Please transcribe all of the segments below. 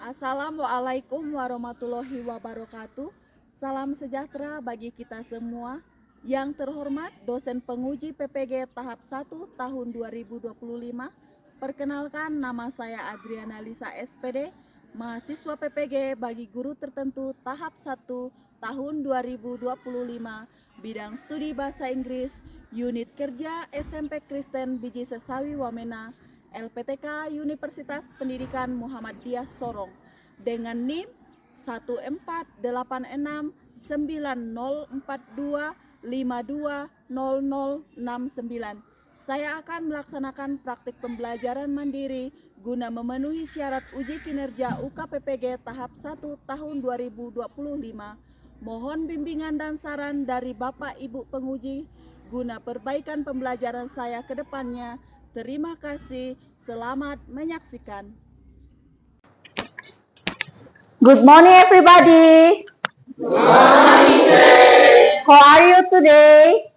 Assalamualaikum warahmatullahi wabarakatuh. Salam sejahtera bagi kita semua. Yang terhormat dosen penguji PPG tahap 1 tahun 2025. Perkenalkan, nama saya Adriana Lisa SPD, mahasiswa PPG bagi guru tertentu tahap 1 tahun 2025, bidang studi bahasa Inggris, unit kerja SMP Kristen Biji Sesawi Wamena, LPTK Universitas Pendidikan Muhammadiyah Sorong, dengan NIM 148869042520069. Saya akan melaksanakan praktik pembelajaran mandiri guna memenuhi syarat uji kinerja UKPPG tahap 1 tahun 2025. Mohon bimbingan dan saran dari Bapak Ibu penguji guna perbaikan pembelajaran saya ke depannya. Terima kasih, selamat menyaksikan. Good morning, everybody. Good morning, How are you today?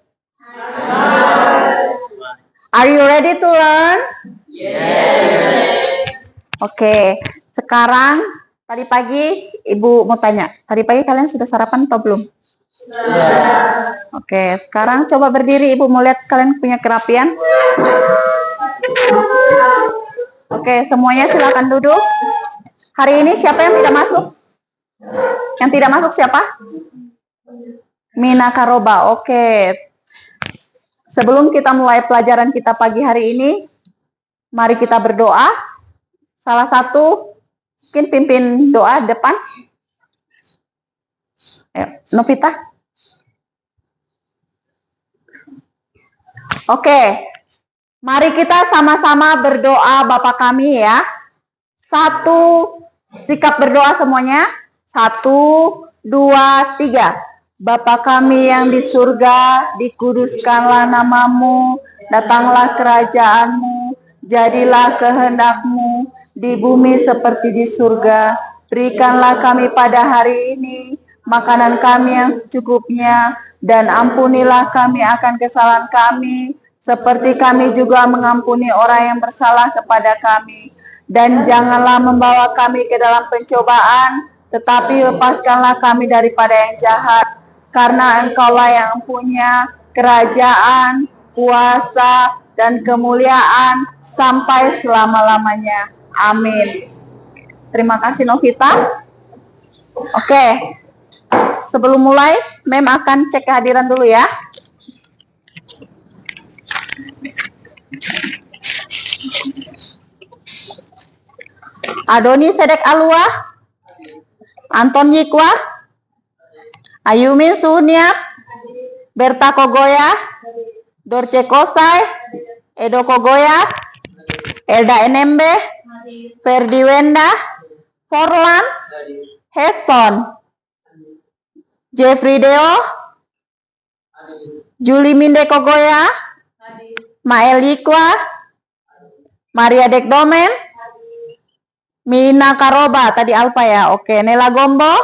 Are you ready to learn? Yes. Oke, sekarang tadi pagi Ibu mau tanya. Tadi pagi kalian sudah sarapan atau belum? Sudah. Oke, sekarang coba berdiri. Ibu mau lihat kalian punya kerapian. Oke, semuanya silakan duduk. Hari ini siapa yang tidak masuk? Yang tidak masuk siapa? Mina Karoba. Oke. Sebelum kita mulai pelajaran kita pagi hari ini, mari kita berdoa. Salah satu mungkin pimpin doa depan. Ayo, Novita. Oke. Mari kita sama-sama berdoa Bapa kami ya. Satu, sikap berdoa semuanya. 1, 2, 3. Bapa kami yang di surga, dikuduskanlah namamu, datanglah kerajaanmu, jadilah kehendakmu di bumi seperti di surga. Berikanlah kami pada hari ini makanan kami yang secukupnya, dan ampunilah kami akan kesalahan kami, seperti kami juga mengampuni orang yang bersalah kepada kami. Dan janganlah membawa kami ke dalam pencobaan, tetapi lepaskanlah kami daripada yang jahat. Karena Engkaulah yang punya kerajaan, kuasa, dan kemuliaan sampai selama-lamanya. Amin. Terima kasih Novita. Oke, sebelum mulai, Mem akan cek kehadiran dulu ya. Adoni Sedek Alua, Anton Yikwa, Ayumin Suhniat, Berta Kogoya, Dorce Kosai, Edo Kogoya, Elda Enembe, Ferdi Wenda, Forlan, Heson, Jeffrey Deo, Juli Minde Kogoya, Mael Yikwa, Maria Dekdomen, Mina Karoba, tadi Alfa ya, oke. Nela Gombo,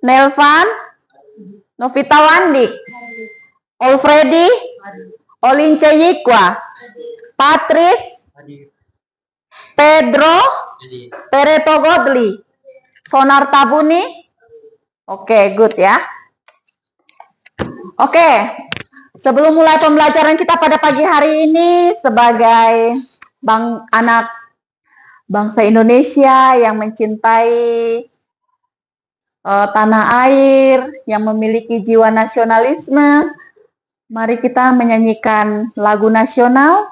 Nelvan, Novita Wandik, Olfredi, Olince Yikwa, Patris, Pedro, Pereto Godli, Sonar Tabuni, oke, good ya. Oke, sebelum mulai pembelajaran kita pada pagi hari ini, sebagai anak bangsa Indonesia yang mencintai tanah air, yang memiliki jiwa nasionalisme, mari kita menyanyikan lagu nasional.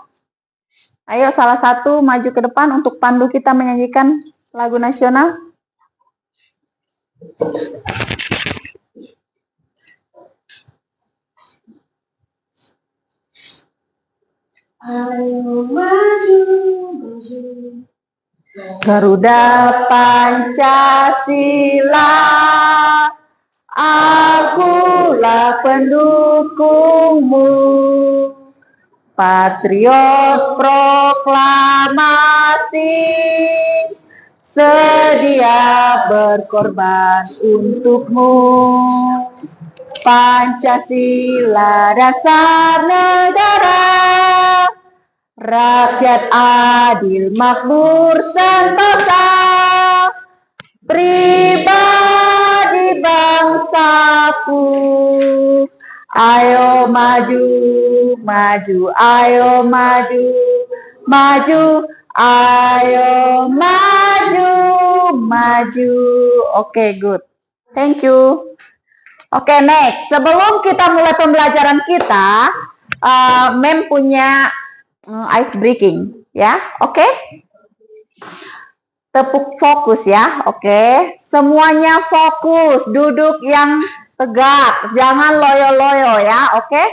Ayo salah satu maju ke depan untuk pandu kita menyanyikan lagu nasional. Ayo maju. Garuda Pancasila, akulah pendukungmu, patriot proklamasi, sedia berkorban untukmu. Pancasila dasar negara, rakyat adil makmur sentosa, aku. Ayo maju, maju, ayo maju, maju, ayo maju, maju. Oke, good. Thank you. Oke, next. Sebelum kita mulai pembelajaran kita, Mem punya ice breaking, ya. Oke? Tepuk fokus ya, oke. Semuanya fokus, duduk yang tegak, jangan loyo-loyo ya, oke.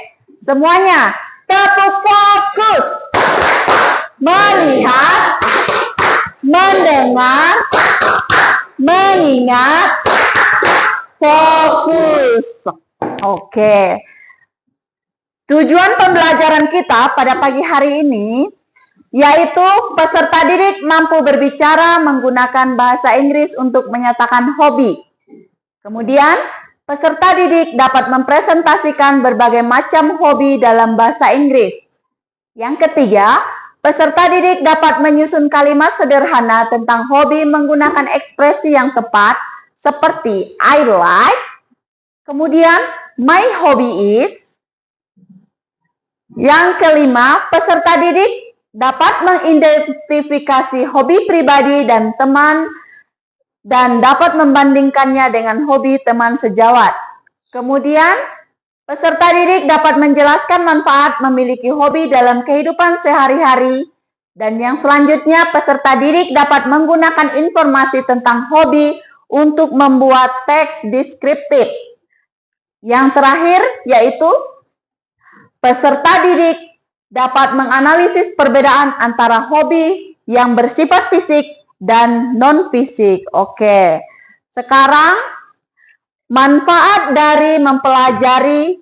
Semuanya tepuk fokus. Melihat, mendengar, mengingat, fokus. Oke. Tujuan pembelajaran kita pada pagi hari ini yaitu peserta didik mampu berbicara menggunakan bahasa Inggris untuk menyatakan hobi. Kemudian, peserta didik dapat mempresentasikan berbagai macam hobi dalam bahasa Inggris. Yang ketiga, peserta didik dapat menyusun kalimat sederhana tentang hobi menggunakan ekspresi yang tepat seperti I like, kemudian my hobby is. Yang kelima, peserta didik dapat mengidentifikasi hobi pribadi dan teman dan dapat membandingkannya dengan hobi teman sejawat. Kemudian, peserta didik dapat menjelaskan manfaat memiliki hobi dalam kehidupan sehari-hari. Dan yang selanjutnya, peserta didik dapat menggunakan informasi tentang hobi untuk membuat teks deskriptif. Yang terakhir yaitu peserta didik dapat menganalisis perbedaan antara hobi yang bersifat fisik dan non-fisik. Oke, sekarang manfaat dari mempelajari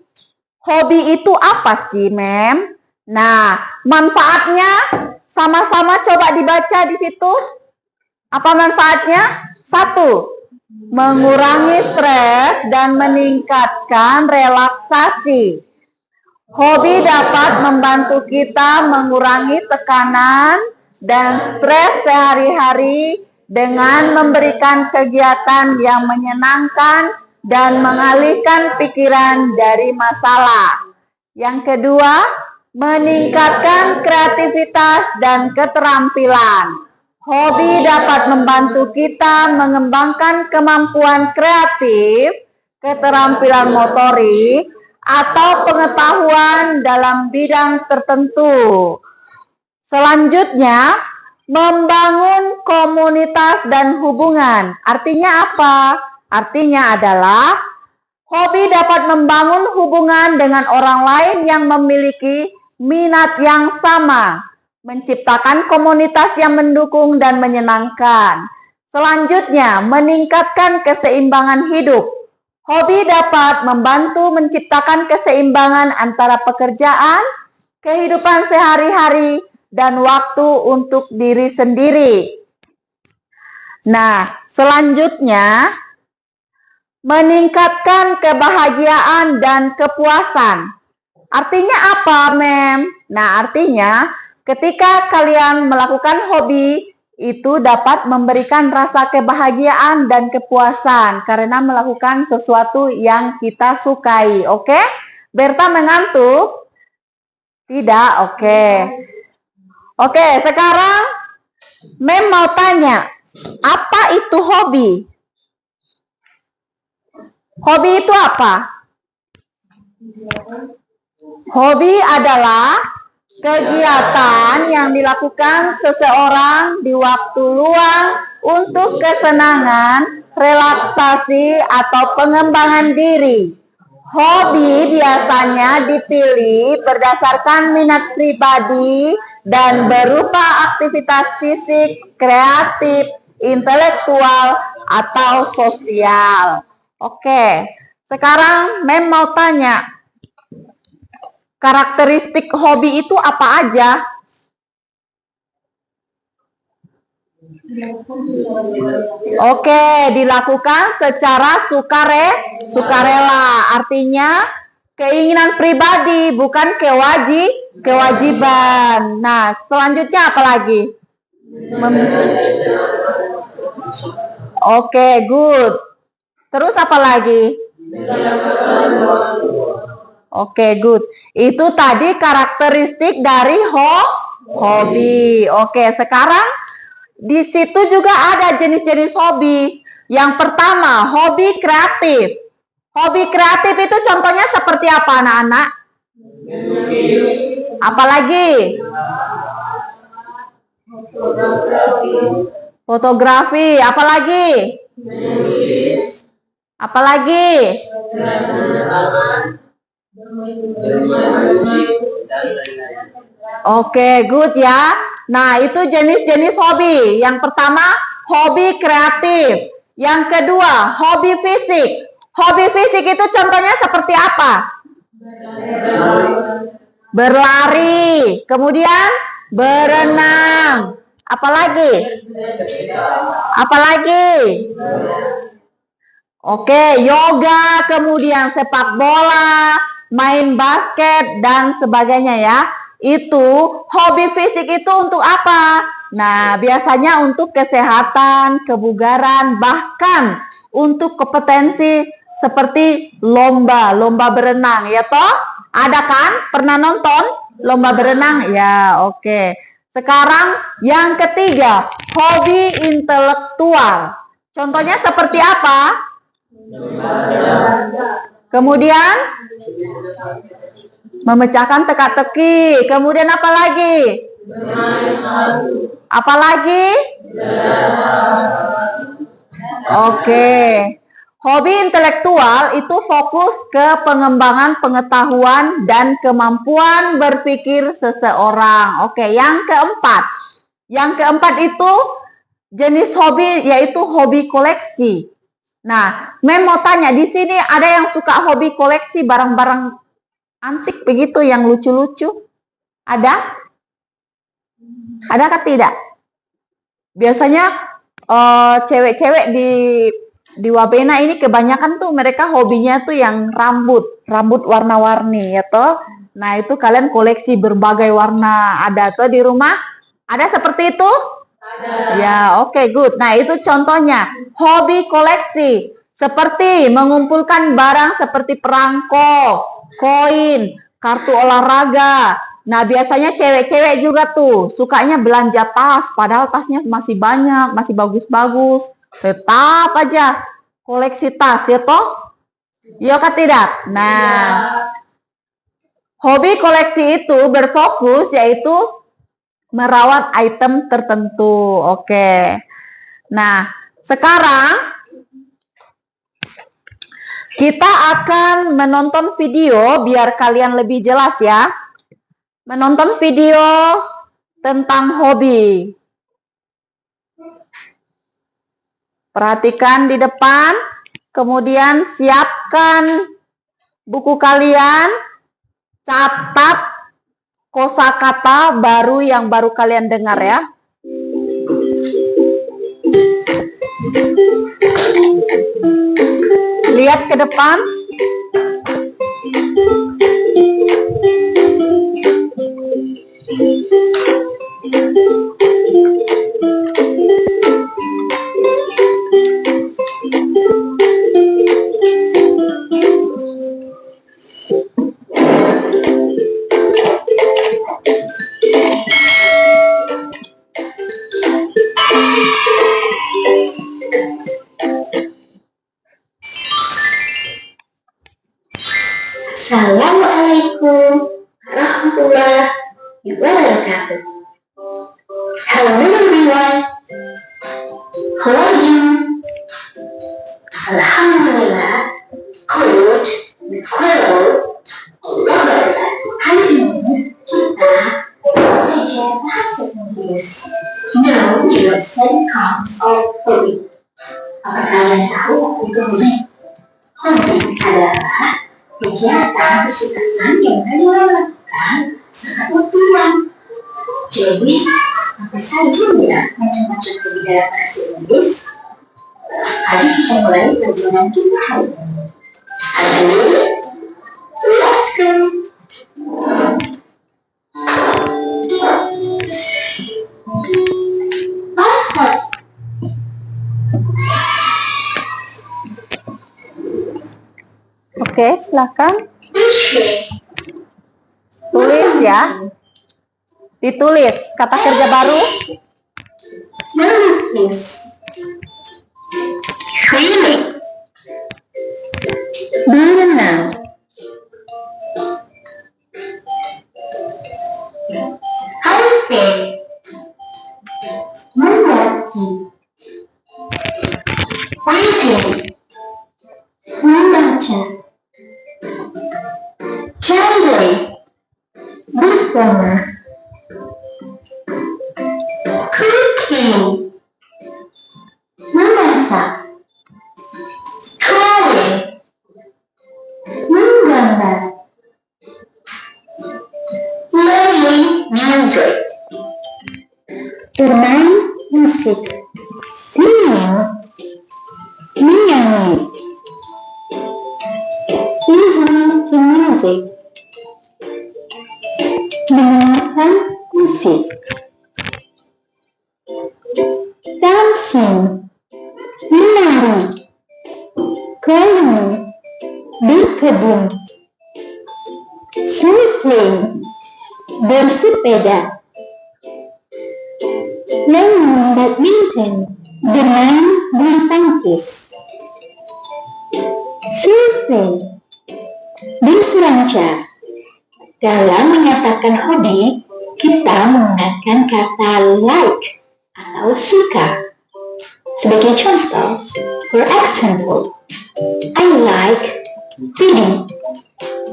hobi itu apa sih, Mem? Nah, manfaatnya sama-sama coba dibaca di situ. Apa manfaatnya? 1. Mengurangi stres dan meningkatkan relaksasi. Hobi dapat membantu kita mengurangi tekanan dan stres sehari-hari dengan memberikan kegiatan yang menyenangkan dan mengalihkan pikiran dari masalah. Yang kedua, meningkatkan kreativitas dan keterampilan. Hobi dapat membantu kita mengembangkan kemampuan kreatif, keterampilan motorik, atau pengetahuan dalam bidang tertentu. Selanjutnya, membangun komunitas dan hubungan. Artinya apa? Artinya adalah hobi dapat membangun hubungan dengan orang lain yang memiliki minat yang sama, menciptakan komunitas yang mendukung dan menyenangkan. Selanjutnya, meningkatkan keseimbangan hidup. Hobi dapat membantu menciptakan keseimbangan antara pekerjaan, kehidupan sehari-hari, dan waktu untuk diri sendiri. Nah, selanjutnya, meningkatkan kebahagiaan dan kepuasan. Artinya apa, Mem? Nah, artinya ketika kalian melakukan hobi, itu dapat memberikan rasa kebahagiaan dan kepuasan karena melakukan sesuatu yang kita sukai. Oke? Berta mengantuk? Tidak? Oke. Oke, sekarang Mem mau tanya, apa itu hobi? Hobi itu apa? Hobi adalah kegiatan yang dilakukan seseorang di waktu luang untuk kesenangan, relaksasi, atau pengembangan diri. Hobi biasanya dipilih berdasarkan minat pribadi dan berupa aktivitas fisik, kreatif, intelektual, atau sosial. Oke, sekarang Mem mau tanya, karakteristik hobi itu apa aja? Oke, dilakukan secara sukarela. Artinya keinginan pribadi, bukan kewajiban. Nah, selanjutnya apa lagi? Oke, good. Terus apa lagi? Oke, good. Itu tadi karakteristik dari hobi. Oke, sekarang di situ juga ada jenis-jenis hobi. Yang pertama, hobi kreatif. Hobi kreatif itu contohnya seperti apa, anak-anak? Apalagi? Fotografi. Apalagi? Apalagi? Oke, good ya. Nah, itu jenis-jenis hobi. Yang pertama, hobi kreatif. Yang kedua, hobi fisik. Hobi fisik itu contohnya seperti apa? Berlari. Kemudian, berenang. Apalagi? Apalagi? Oke, yoga, kemudian sepak bola, main basket, dan sebagainya ya. Itu hobi fisik itu untuk apa? Nah, biasanya untuk kesehatan, kebugaran, bahkan untuk kompetensi seperti lomba berenang, ya toh? Ada kan? Pernah nonton lomba berenang? Ya, oke. Sekarang yang ketiga, hobi intelektual. Contohnya seperti apa? Kemudian memecahkan teka-teki. Kemudian apa lagi? Apa lagi? Oke. Hobi intelektual itu fokus ke pengembangan pengetahuan dan kemampuan berpikir seseorang. Oke, yang keempat. Yang keempat itu jenis hobi yaitu hobi koleksi. Nah, Mem mau tanya, di sini ada yang suka hobi koleksi barang-barang antik begitu yang lucu-lucu? Ada? Adakah tidak? Biasanya cewek-cewek di Wabena ini kebanyakan tuh mereka hobinya tuh yang rambut warna-warni ya toh. Nah, itu kalian koleksi berbagai warna. Ada tuh di rumah? Ada seperti itu? Ya, oke, good. Nah, itu contohnya hobi koleksi. Seperti mengumpulkan barang seperti perangko, koin, kartu olahraga. Nah, biasanya cewek-cewek juga tuh sukanya belanja tas, padahal tasnya masih banyak, masih bagus-bagus. Tetap aja koleksi tas, ya toh? Ya kan tidak? Nah, hobi koleksi itu berfokus yaitu merawat item tertentu. Oke. Nah, sekarang kita akan menonton video biar kalian lebih jelas ya. Menonton video tentang hobi. Perhatikan di depan, kemudian siapkan buku kalian, catat kosakata baru yang baru kalian dengar ya. Lihat ke depan. Assalamualaikum warahmatullahi wabarakatuh. Hello everyone. How are you? Alhamdulillah. Good. Well. Alhamdulillah. Hari ini kita belajar bahasa Inggris. Know your sense of hobi. Apa kalian tahu itu hobi? Hobi adalah kegiatan kesukaan yang dilakukan saat waktu luang. Jadi, apa saja ya macam-macam hobi dalam bahasa Inggris? Mari kita mulai perjalanan kita hari ini. Ayo, let's go. Oke, silakan. Appreciate. Tulis ya. Ditulis kata kerja baru. Melukis. Swimming. Berenang. Hiking. Mendaki. Reading. Membaca. Cari. Bertemu. Cooking. Memasak. Drawing. Menggambar. Playing music. Bermain musik. Singing. Menyanyi. Listening to music. Mendengarkan musik. Dancing. Menari. Keliling. Berkebun. Cycling. Bersepeda. Playing badminton. Bermain bulu tangkis. Surfing. Berselancar. Dalam menyatakan hobi, kita menggunakan kata like atau suka. Sebagai contoh, for example, I like reading.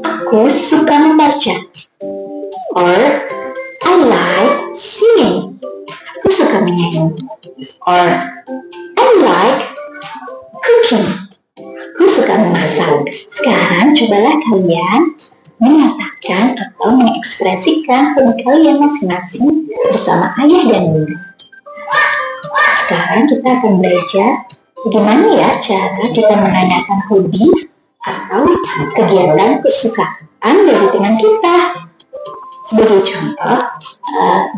Aku suka membaca. Or, I like singing. Aku suka menyanyi. Or, I like cooking. Aku suka memasak. Sekarang cobalah kalian menyatakan atau mengekspresikan hobi kalian masing-masing bersama ayah dan bunda. Sekarang kita akan belajar bagaimana ya cara kita menanyakan hobi atau kegiatan kesukaan dari teman kita. Sebagai contoh,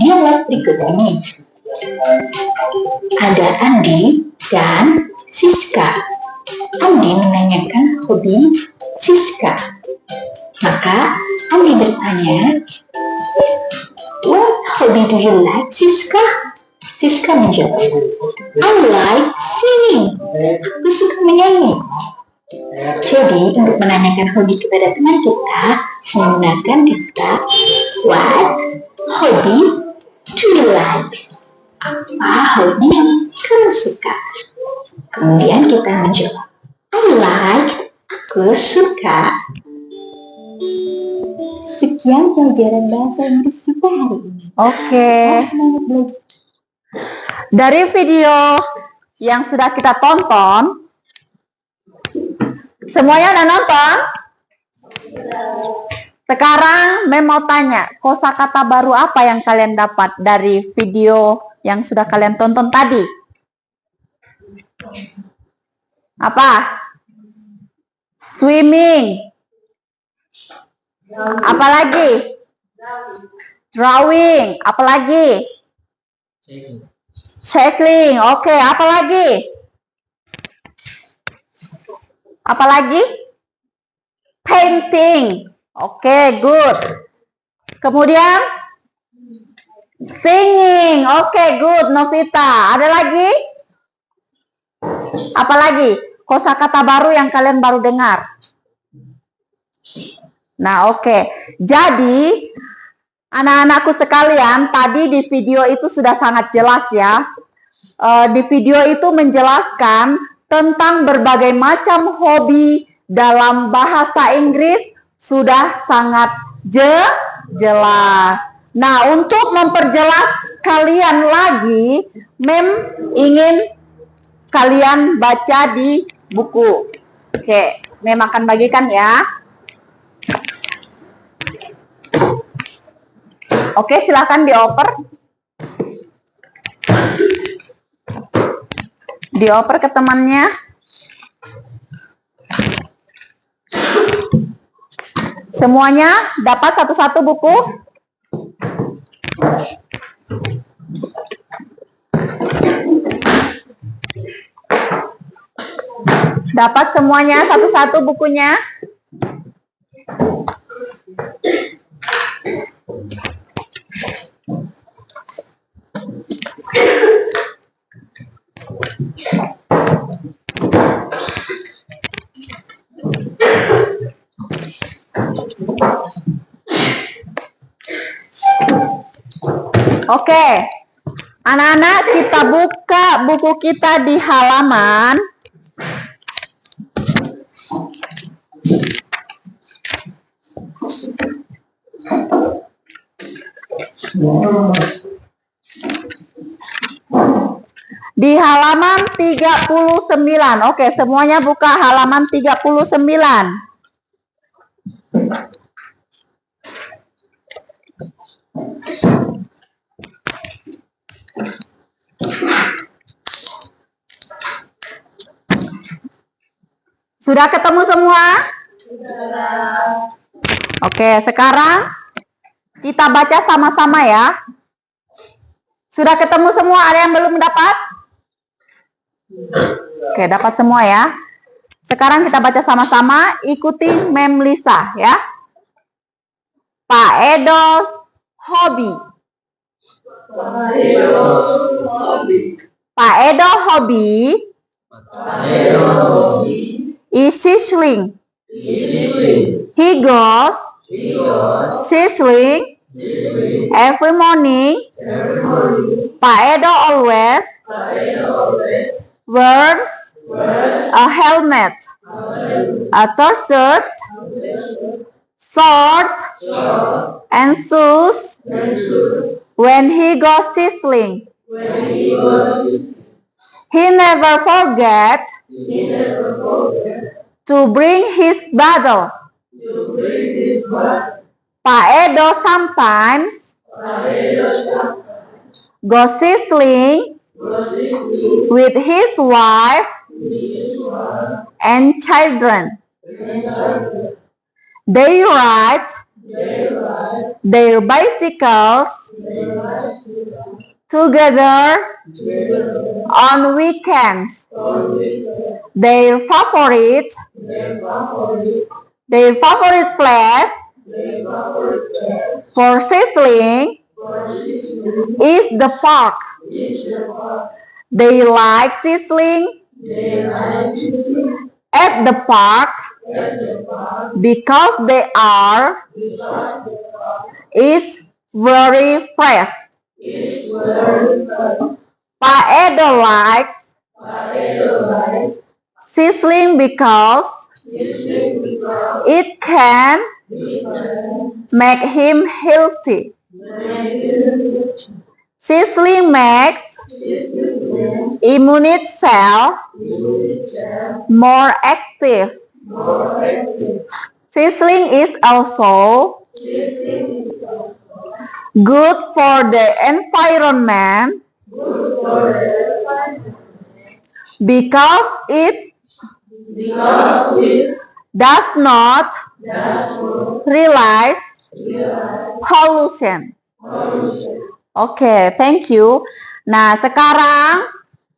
dialog berikut ini. Ada Andi dan Siska. Andi menanyakan hobi Siska. Maka Andi bertanya, what hobby do you like, Siska? Siska menjawab, I like singing. Aku suka menyanyi. Jadi, untuk menanyakan hobi kepada teman kita, menggunakan kata what hobby do you like? Apa hobi yang kamu suka? Kemudian kita menjawab, I like, aku suka. Sekian pelajaran bahasa Inggris kita hari ini. Oke. Semangat belajar. Dari video yang sudah kita tonton, semuanya udah nonton? Sekarang Mem mau tanya, kosakata baru apa yang kalian dapat dari video yang sudah kalian tonton tadi? Apa? Swimming. Apalagi? Drawing. Apalagi? Cycling. Oke, apalagi? Apalagi? Painting. Oke, good. Kemudian? Singing. Oke, good, Novita. Ada lagi? Apalagi? Kosakata baru yang kalian baru dengar. Nah, oke. Jadi, anak-anakku sekalian, tadi di video itu sudah sangat jelas ya. Di video itu menjelaskan tentang berbagai macam hobi dalam bahasa Inggris sudah sangat jelas. Nah, untuk memperjelas kalian lagi, Mem ingin kalian baca di buku. Oke, Mem akan bagikan ya. Oke, silakan dioper. Dioper ke temannya. Semuanya dapat satu-satu buku. Dapat semuanya satu-satu bukunya. Oke, anak-anak, kita buka buku kita di halaman 39. Oke, semuanya buka halaman 39. Sudah ketemu semua? Oke, sekarang kita baca sama-sama ya. Sudah ketemu semua? Ada yang belum dapat? Oke, dapat semua ya. Sekarang kita baca sama-sama, ikuti Mem Lisa ya. Pak Edo hobi. Pak Edo hobi is sizzling. He goes sizzling every morning. Pak Edo always wears a helmet, a t-shirt, short, and shoes when he goes sizzling. He never forgets to bring his bottle. Pak Edo sometimes goes sizzling with his wife and children. They ride their bicycles together on weekends. Their favorite place for sizzling is the park. They like sizzling at the park because they are is very fresh. Pak Edo likes sizzling because it can make him healthy. Sizzling makes immune cell more active. Sizzling is also good for the environment because it does not release pollution. Oke, thank you. Nah, sekarang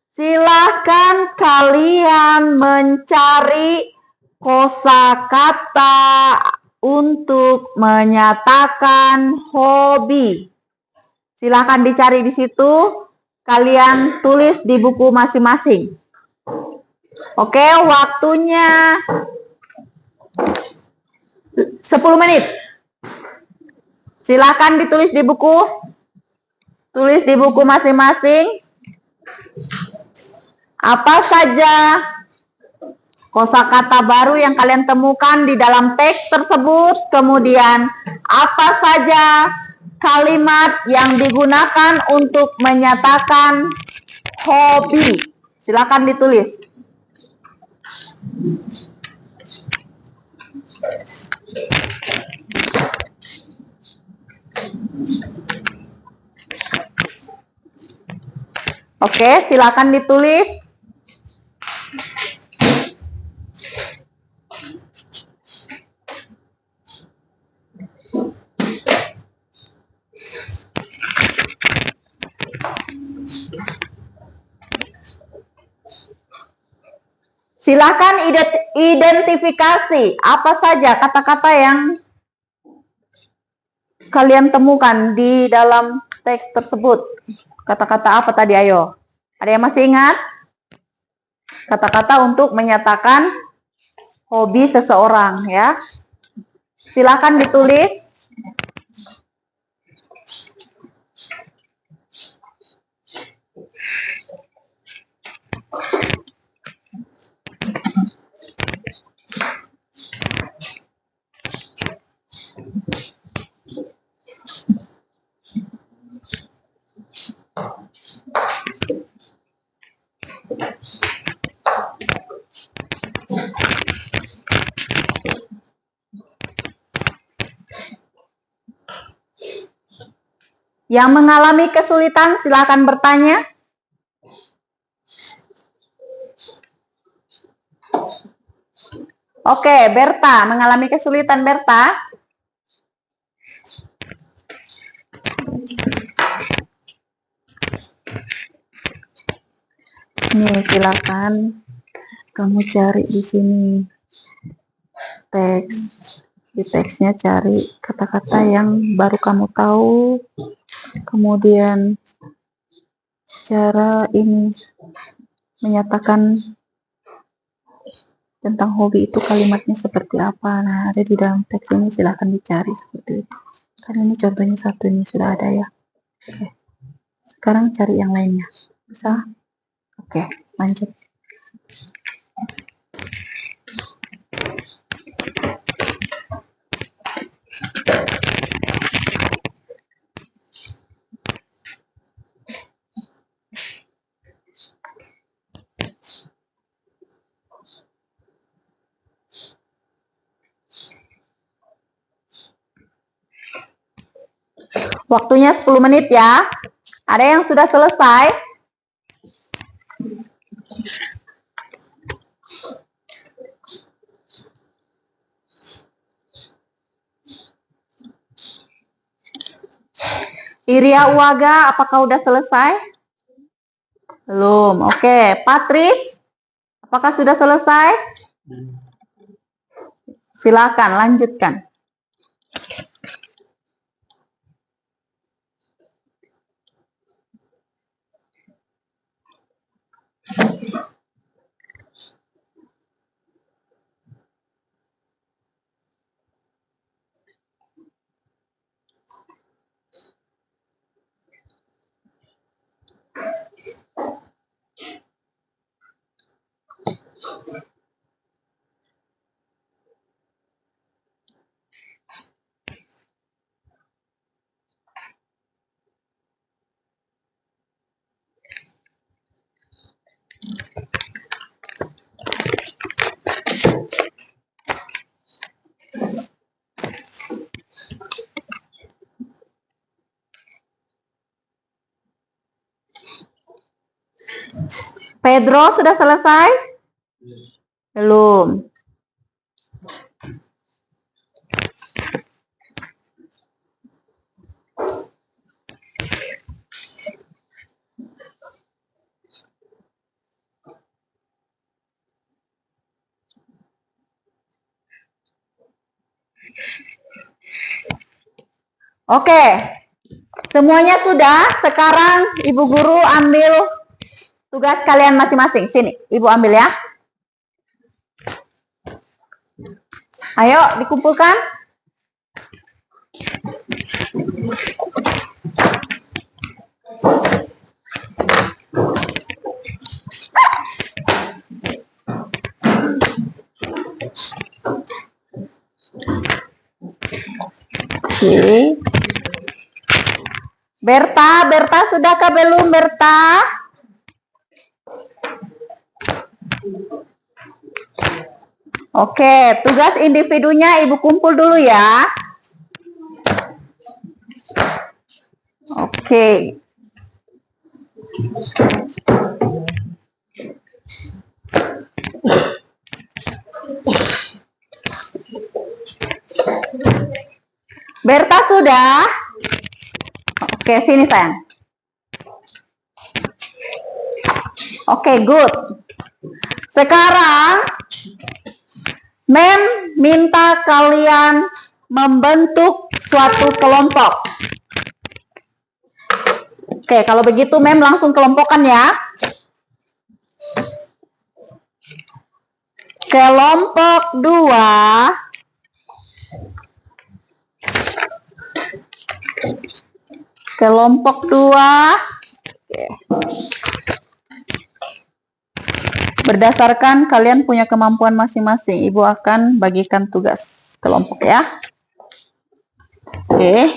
silahkan kalian mencari kosakata untuk menyatakan hobi. Silahkan dicari di situ. Kalian tulis di buku masing-masing. Oke, waktunya 10 menit. Silahkan ditulis di buku. Tulis di buku masing-masing. Apa saja kosakata baru yang kalian temukan di dalam teks tersebut. Kemudian apa saja kalimat yang digunakan untuk menyatakan hobi. Silakan ditulis. Oke, silakan ditulis. Silakan identifikasi apa saja kata-kata yang kalian temukan di dalam teks tersebut. Kata-kata apa tadi? Ayo. Ada yang masih ingat? Kata-kata untuk menyatakan hobi seseorang ya. Silakan ditulis. Yang mengalami kesulitan silakan bertanya. Oke, Berta, mengalami kesulitan Berta. Nih, silakan kamu cari di sini teks. Di teksnya cari kata-kata yang baru kamu tahu. Kemudian cara ini menyatakan tentang hobi itu kalimatnya seperti apa. Nah, ada di dalam teks ini, silahkan dicari seperti itu. Karena ini contohnya satu ini sudah ada ya. Oke. Sekarang cari yang lainnya. Bisa? Oke, lanjut. Waktunya 10 menit ya. Ada yang sudah selesai? Iria Uwaga, apakah udah selesai? Belum. Oke, Patris, apakah sudah selesai? Silakan lanjutkan. Pedro sudah selesai? Belum. Oke, semuanya sudah. Sekarang Ibu Guru ambil tugas kalian masing-masing. Sini, Ibu ambil ya. Ayo, dikumpulkan. Oke. Berta sudahkah belum Berta? Oke, tugas individunya Ibu kumpul dulu ya. Oke. Berta sudah? Oke, sini sayang. Oke, good. Sekarang Mem minta kalian membentuk suatu kelompok. Oke, kalau begitu Mem langsung kelompokkan ya. Kelompok 2 berdasarkan kalian punya kemampuan masing-masing. Ibu akan bagikan tugas kelompok ya. Oke.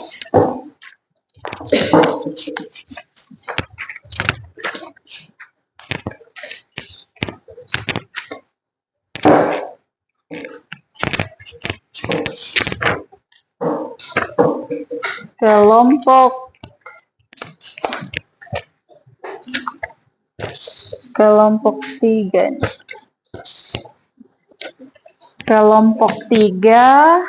Kelompok 3. Kelompok 3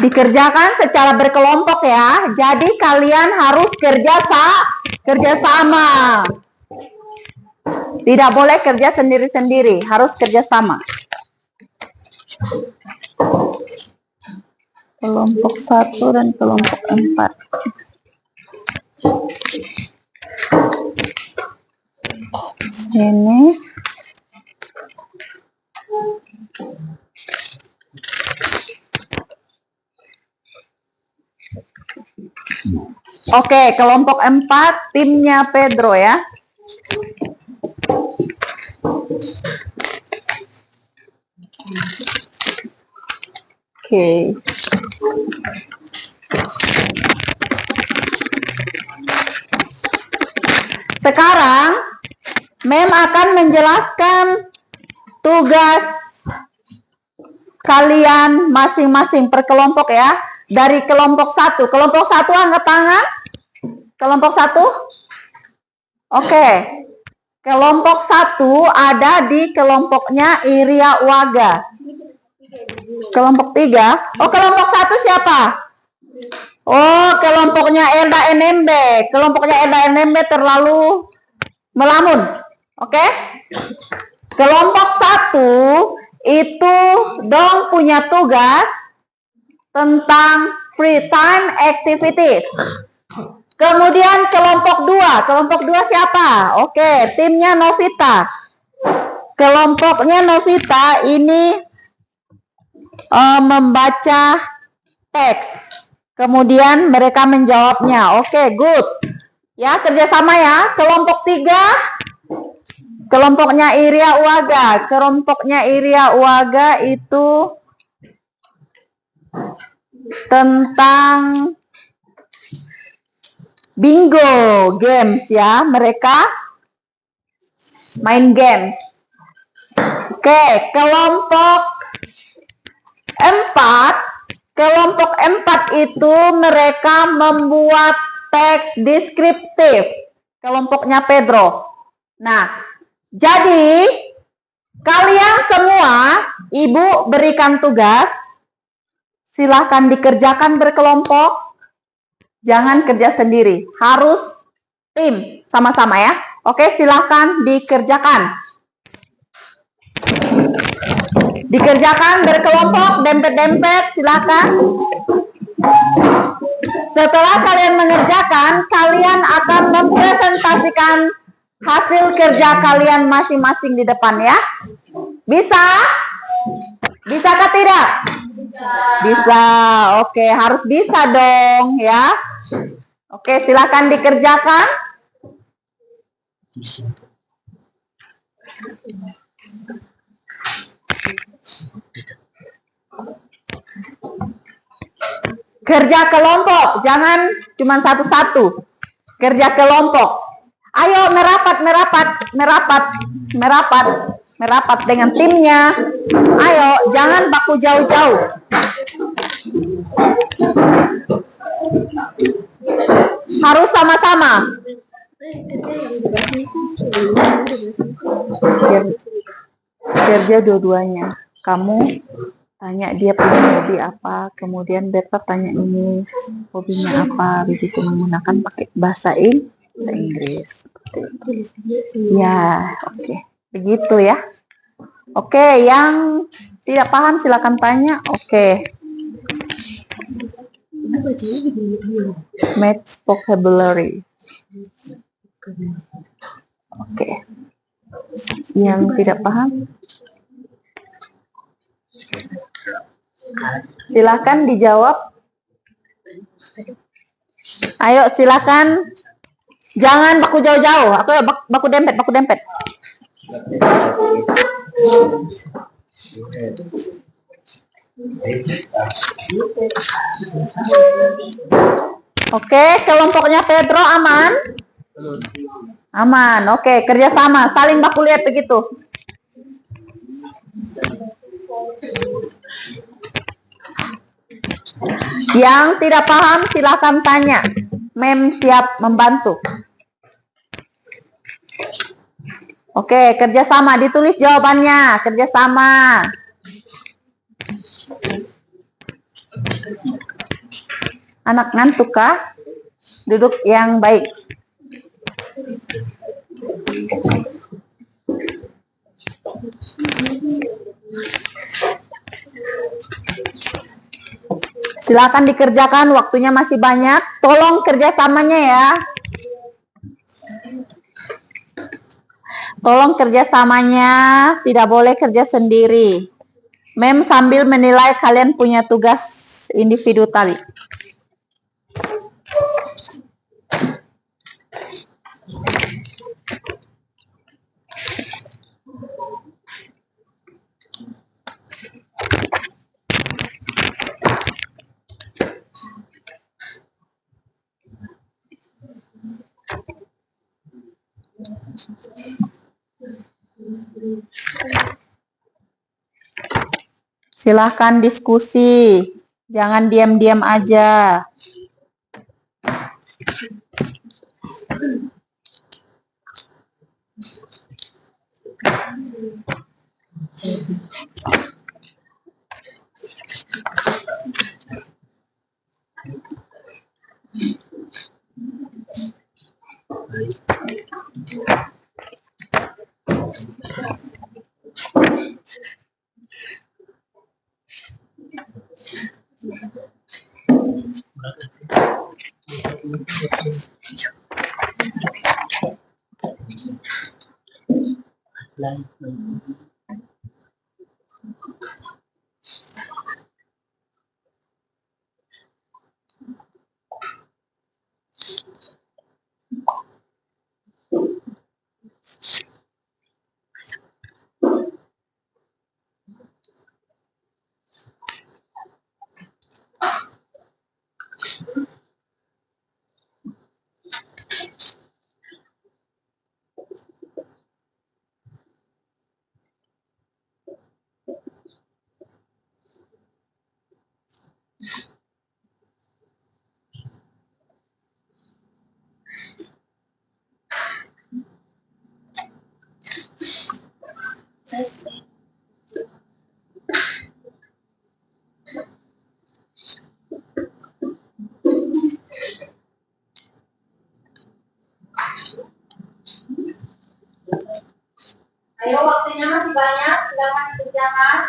dikerjakan secara berkelompok ya. Jadi kalian harus kerja sama. Tidak boleh kerja sendiri-sendiri, harus kerja sama. Kelompok 1 dan kelompok 4. Sini. Oke, kelompok 4 timnya Pedro ya. Oke. Sekarang Mem akan menjelaskan tugas kalian masing-masing per kelompok ya. Dari kelompok 1. Kelompok 1 angkat tangan. Kelompok 1. Oke. Kelompok 1 ada di kelompoknya Iria Waga. Kelompok 3. Oh, kelompok 1 siapa? Oh, kelompoknya Elda NMB. Kelompoknya Elda NMB terlalu melamun. Oke? Kelompok 1 itu dong punya tugas tentang free time activities. Kemudian kelompok 2. Kelompok 2 siapa? Oke, timnya Novita. Kelompoknya Novita ini membaca teks. Kemudian mereka menjawabnya. Oke, good. Ya, kerjasama ya. Kelompok 3. Kelompoknya Iria Waga. Kelompoknya Iria Waga itu tentang bingo games ya. Mereka main games. Oke, kelompok 4. Kelompok 4 itu mereka membuat teks deskriptif. Kelompoknya Pedro. Nah, jadi kalian semua, Ibu berikan tugas. Silahkan dikerjakan berkelompok. Jangan kerja sendiri. Harus tim sama-sama ya. Oke, silahkan dikerjakan. Dikerjakan berkelompok, dempet-dempet, silakan. Setelah kalian mengerjakan, kalian akan mempresentasikan hasil kerja kalian masing-masing di depan ya. Bisa? Bisakah tidak? Bisa. Oke, harus bisa dong ya. Oke, silakan dikerjakan. Kerja kelompok, jangan cuma satu-satu. Kerja kelompok. Ayo merapat dengan timnya. Ayo, jangan baku jauh-jauh. Harus sama-sama. Kerja dua-duanya. Kamu tanya dia punya hobi apa, kemudian Berta tanya ini hobinya apa, begitu menggunakan pakai bahasa Inggris. Ya, oke. Begitu ya. Oke, yang tidak paham silakan tanya. Oke. Match vocabulary. Oke. Yang tidak paham? Silakan dijawab. Ayo silakan. Jangan baku jauh-jauh. Aku baku dempet. Oke, kelompoknya Pedro aman? Aman. Oke, kerjasama. Saling baku lihat begitu. Yang tidak paham silakan tanya. Mem siap membantu. Oke, kerjasama. Ditulis jawabannya. Kerjasama. Anak ngantuk kah? Duduk yang baik. Silakan dikerjakan, waktunya masih banyak. Tolong kerjasamanya ya. Tolong kerjasamanya, tidak boleh kerja sendiri. Mem sambil menilai kalian punya tugas individu tadi. Silahkan diskusi, jangan diam-diam aja. Ayo, waktunya masih banyak, silakan dikerjakan.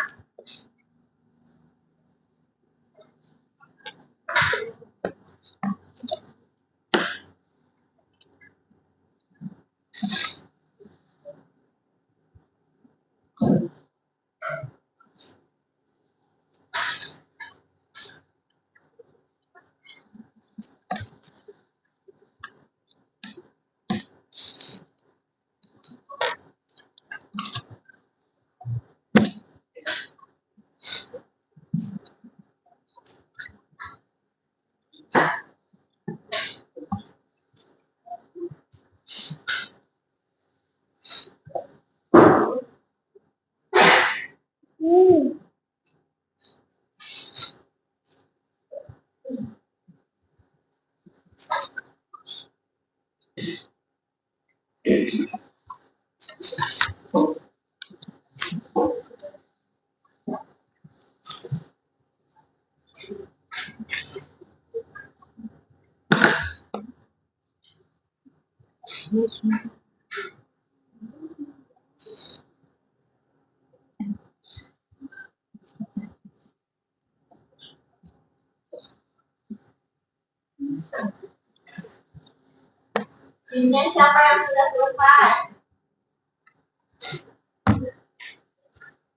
Ini siapa yang sudah selesai?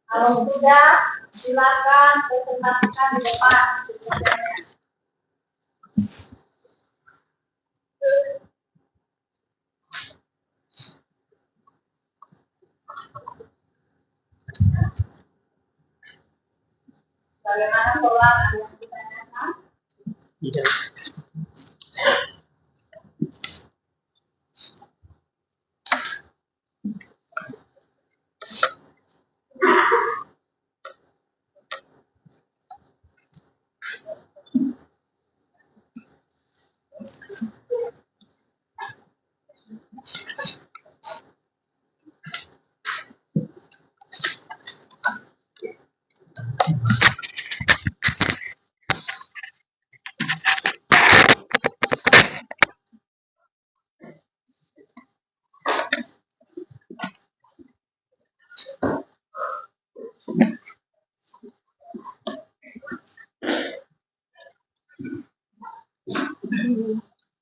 Kalau sudah, silakan presentasikan di depan. Bagaimana soal yang ditanyakan? Tidak.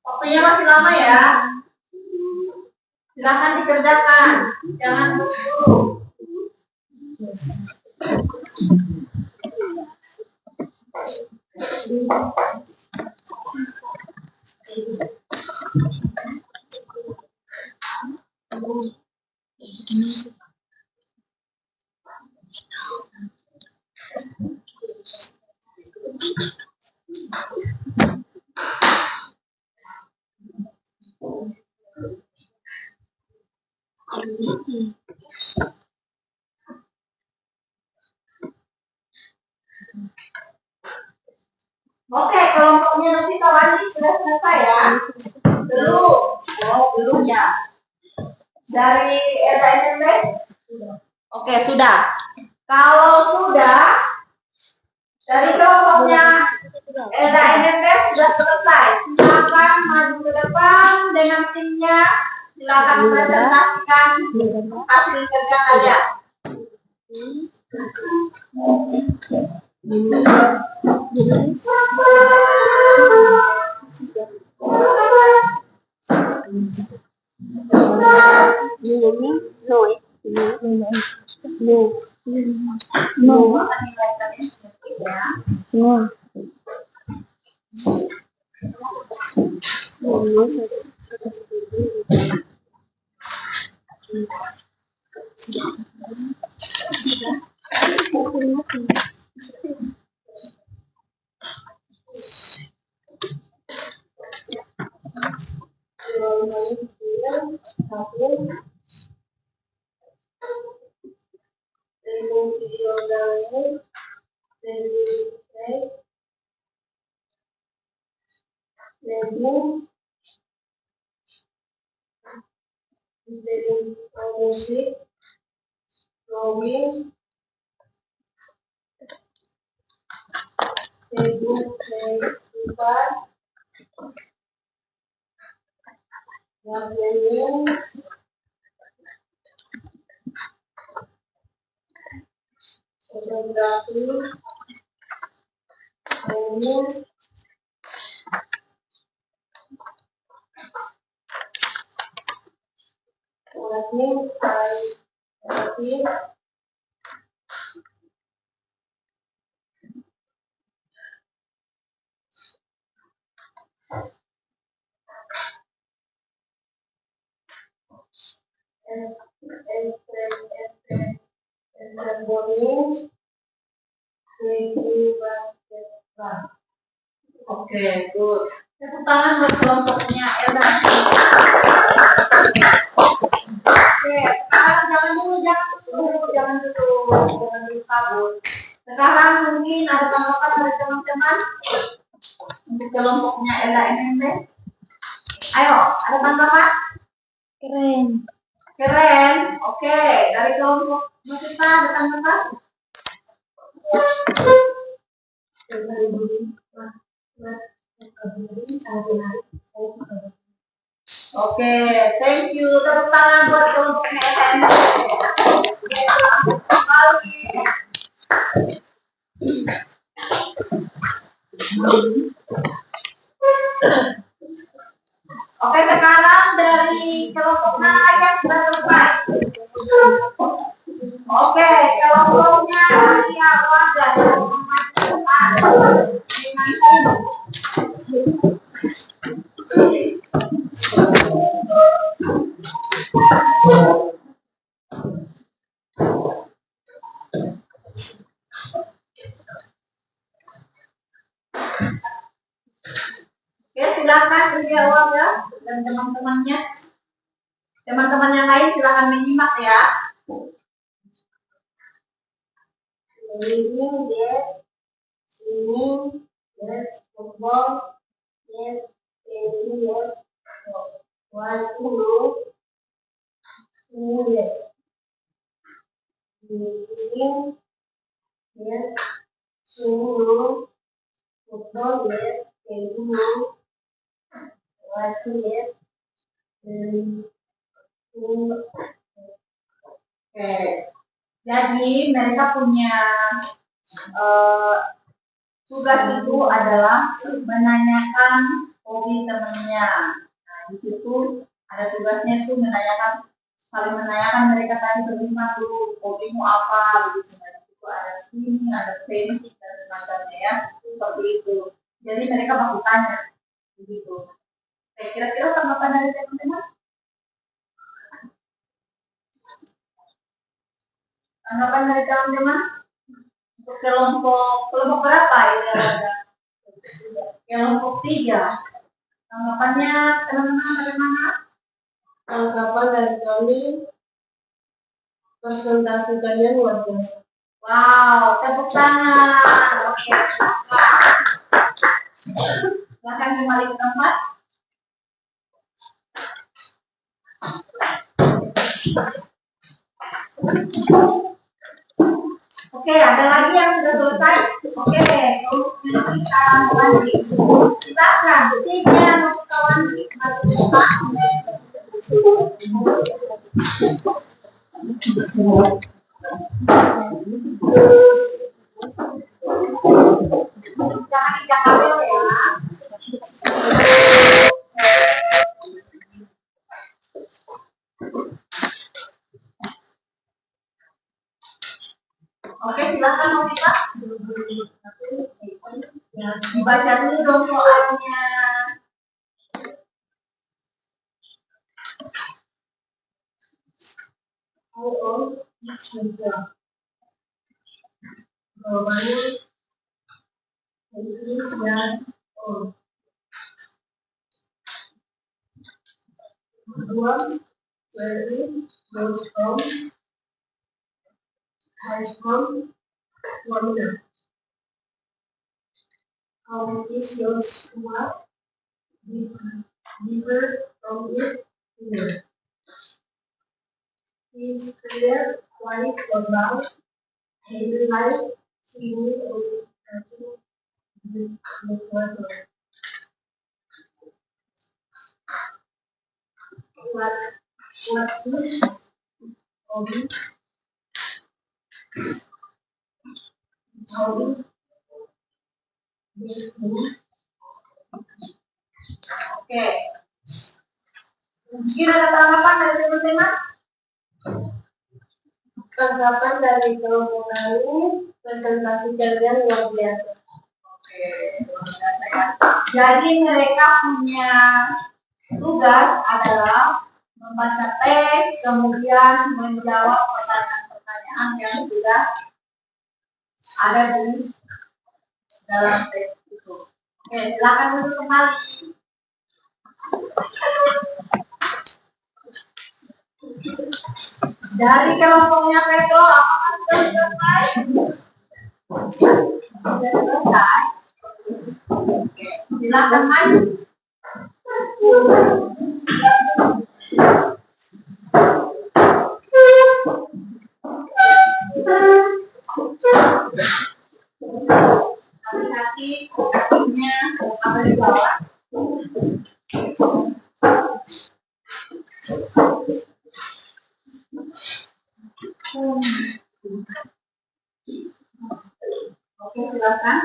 Waktunya masih lama ya. Silakan dikerjakan. Jangan buru-buru. Oke, kelompoknya nanti Tawani sudah selesai ya. Belum ya. Dari Eda SMP? Oke, sudah. Kalau sudah, dari kelompoknya Eda SMP sudah selesai. Silakan maju ke depan dengan timnya. Silakan presentasikan hasil kerja kalian. Musik, drawing, Facebook, nyanyi, fotografi, menulis, Oke, good. Tepuk tangan buat kelompoknya Elda. Oke, sekarang jangan dulu kabur. Sekarang mungkin ada tanggapan dari teman-teman untuk kelompoknya Elda NMB. Ayo, ada tanggapan? Keren. Oke, dari kelompok kita ada tanggapan? Oke, thank you. Tepuk tangan buat kelompoknya LNB. Oke, sekarang dari Oke, silakan dijawab ya. Dan teman-temannya. Teman-teman yang lain silakan menyimak ya. Reading, yes. Swimming, yes. Football, yes. Painting, yes. Walking, no. Swimming, yes. Reading, yes. Swimming, no. Football, yes. Painting, no. Walking, yes. Oke, jadi mereka punya tugas itu adalah menanyakan hobi temannya. Nah, di situ ada tugasnya itu saling menanyakan mereka tadi berlima tuh hobimu apa begitu. Nah, di situ ada swimming, ada painting dan semacamnya ya, seperti itu. Jadi mereka baku tanya begitu. Kira-kira tanggapan dari teman-teman? Tanggapan dari teman-teman untuk kelompok berapa ini ada? Kelompok 3. Tanggapannya teman-teman bagaimana? Tanggapan dari kami, presentasi kalian luar biasa. Wow, tepuk tangan. Oke, silakan kembali ke tempat. Oke, ada lagi yang sudah selesai. Oke, kita lagi. Silakan, tiga untuk kawan jangan tidak kabel ya. Oke, silakan Novita. Dibaca dulu dong soalnya. Jawabannya ini dan kedua, where is goes from high from Florida. How is your school differ from it here? Is clear, white or brown, heavy light, swimming or catching the water. What is hobby? Oke. Mungkin ada tanggapan dari teman-teman? Tanggapan dari kelompok kami, presentasi kalian luar biasa. Oke, luar biasa ya. Jadi mereka punya tugas adalah membaca teks, kemudian menjawab pertanyaan-pertanyaan yang sudah ada di dalam teks itu. Oke, silakan duduk kembali. Dari kelompoknya Pedro, apakah sudah selesai? Sudah selesai. Oke, silakan maju. Hati-hati, kakinya ada di bawah. Oke, silakan.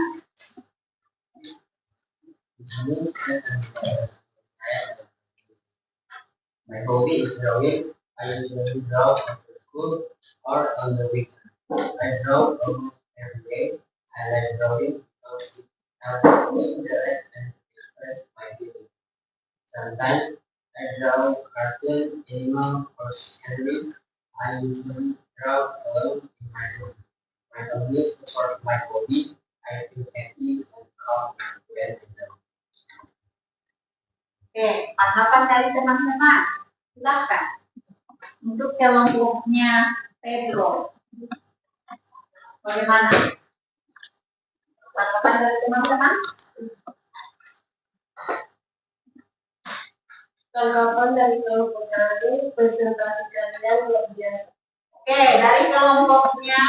My hobby is drawing. I usually draw after school or on the weekend. I draw almost every day. I like drawing because it helps me interact and express my feelings. Sometimes I draw cartoon, animal, or scenery. I usually draw alone in my room. My hobby is for my hobby. I feel happy and calm. tanggapan dari teman-teman. Silahkan. Untuk kelompoknya Pedro. Bagaimana? Tanggapan dari teman-teman? Tanggapan dari kelompok kami, presentasi kalian luar biasa. Oke, dari kelompoknya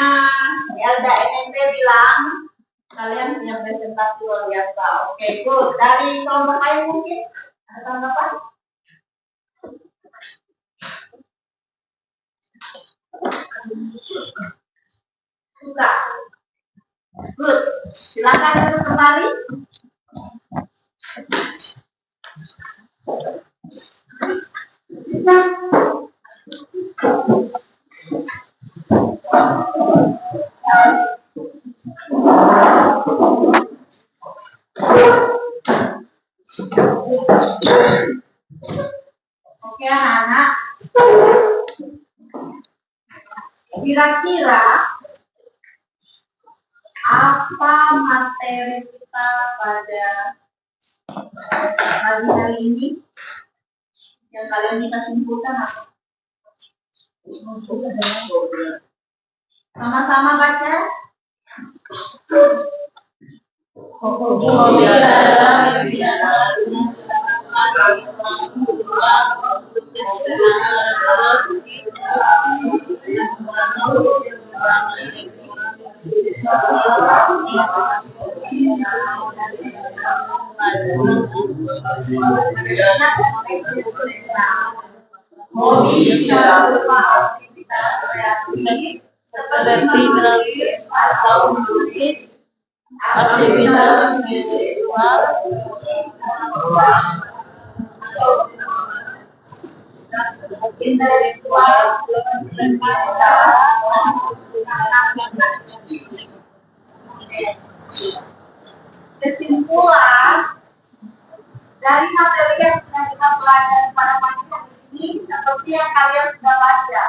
Elda NMP bilang kalian punya presentasi luar biasa. Oke, good. Dari kelompok lain mungkin ada tanggapan? Suka. Good. Silakan duduk kembali. Oke anak-anak, kira-kira apa materi kita pada pagi hari ini yang kalian bisa simpulkan apa? Sama-sama baca. Hobi bisa berupa aktivitas kreatif seperti melukis atau menulis, aktivitas intelektual, kesimpulan dari materi yang sudah kita pelajari pada pagi hari ini seperti yang kalian sudah baca,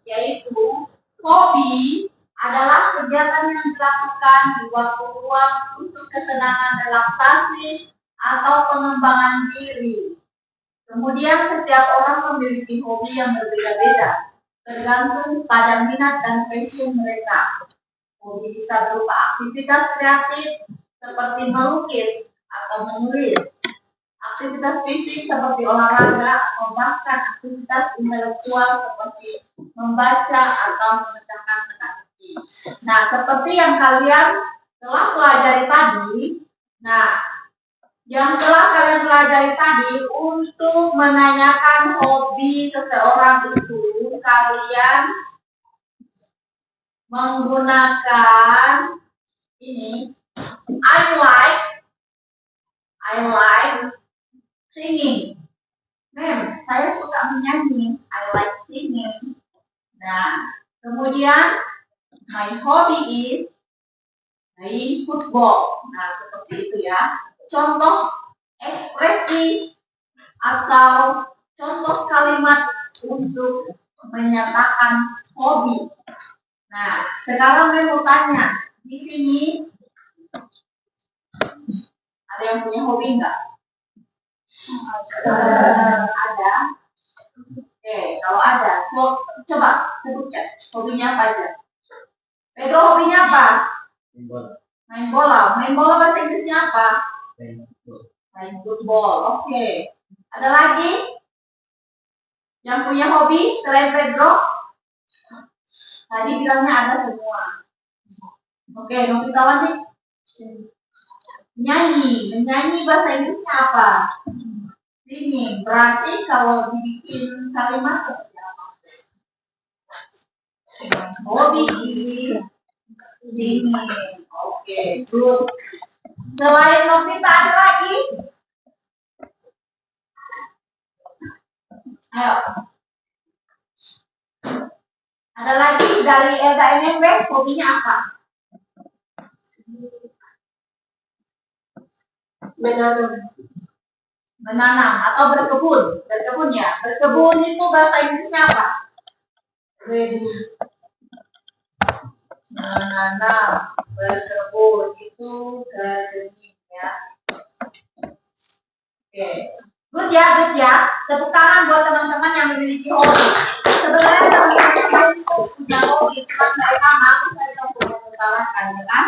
yaitu hobi adalah kegiatan yang dilakukan di waktu luang untuk kesenangan relaksasi atau pengembangan diri. Kemudian setiap orang memiliki hobi yang berbeda-beda, tergantung pada minat dan passion mereka. Hobi bisa berupa aktivitas kreatif seperti melukis atau menulis, aktivitas fisik seperti olahraga, atau bahkan aktivitas intelektual seperti membaca atau memecahkan teka-teki. Nah, seperti yang kalian telah pelajari tadi, yang telah kalian pelajari tadi, untuk menanyakan hobi seseorang itu, kalian menggunakan ini, I like singing. Mem, saya suka menyanyi. I like singing. Nah, kemudian my hobby is playing football. Nah, seperti itu ya. Contoh ekspresi atau contoh kalimat untuk menyatakan hobi. Nah, sekarang saya mau tanya, di sini ada yang punya hobi enggak? Ada. Oke, kalau ada, coba sebutkan hobinya apa aja. Pedro hobinya apa? Main bola. Main bola bahasa Inggrisnya apa? Main football. Oke. Ada lagi yang punya hobi selain Pedro? Tadi bilangnya ada semua. Oke, mau kita lanjut. Menyanyi bahasa Inggrisnya apa? Singing. Berarti kalau dibikin kalimat seperti apa? Hobi singing. Oke, good. Selain Novita ada lagi? Ayo. Ada lagi dari Elda NMB, hobinya apa? Menanam atau berkebun. Berkebun ya. Berkebun itu bahasa Inggrisnya apa? Menanam, berkebun itu gardening ya. Oke. Good ya. Tepuk tangan buat teman-teman yang memiliki hobi. Sebenarnya teman-teman itu punya hobi, cuma mereka mampu saja untuk mengutarakan, ya kan?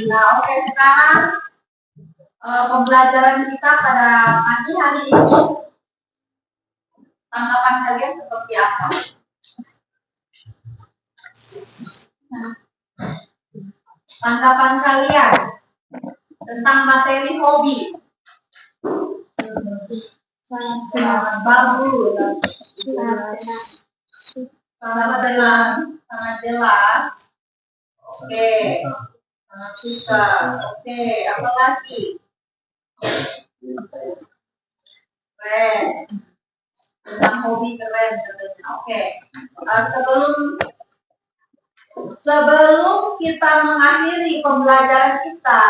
Nah, oke, sekarang pembelajaran kita pada pagi hari ini, tanggapan kalian seperti apa? Tanggapan kalian tentang materi hobi? Sangat bagus, sangat jelas. Oke, sangat suka. Oke, apa lagi? Keren. Tentang hobi keren. Oke. Sebelum kita mengakhiri pembelajaran kita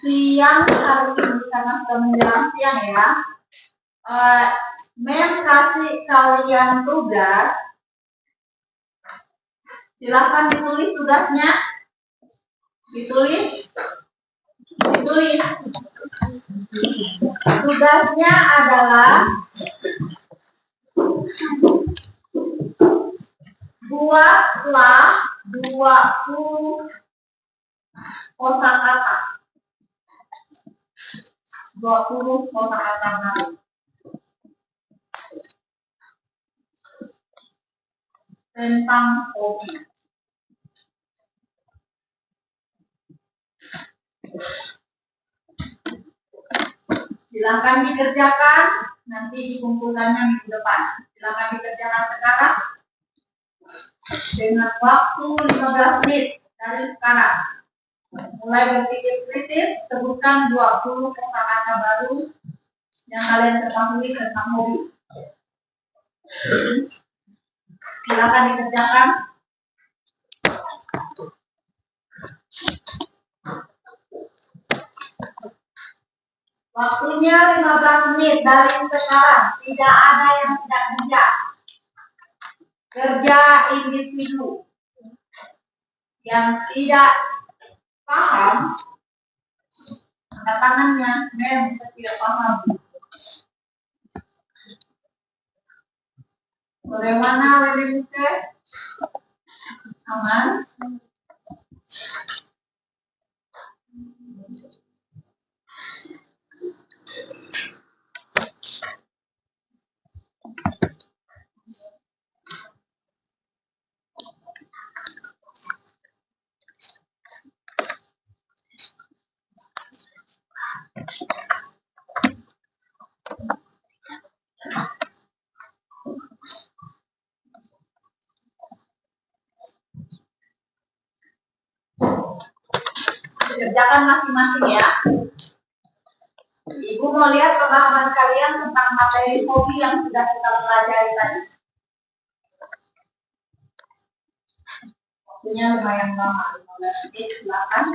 siang hari ini karena sudah menjelang siang ya, Mem kasih kalian tugas. Silahkan ditulis tugasnya. Ditulis. Tugasnya adalah buatlah 20 kosakata. 20 kosakata baru. Tentang hobi. Silakan dikerjakan, nanti dikumpulkannya minggu depan. Silakan dikerjakan sekarang dengan waktu 15 menit dari sekarang. Mulai berpikir kritis, sebutkan 20 kosakata baru yang kalian ketahui tentang hobi. Silakan dikerjakan. Waktunya 15 menit dari sekarang. Tidak ada yang tidak kerja. Kerja individu. Yang tidak paham, angkat tangannya. Mem, tidak paham. Bagaimana Lelike? Aman? Kerjakan masing-masing ya. Ibu mau lihat pemahaman kalian tentang materi hobi yang sudah kita pelajari tadi. Waktunya lumayan lama, 15 menit, silakan.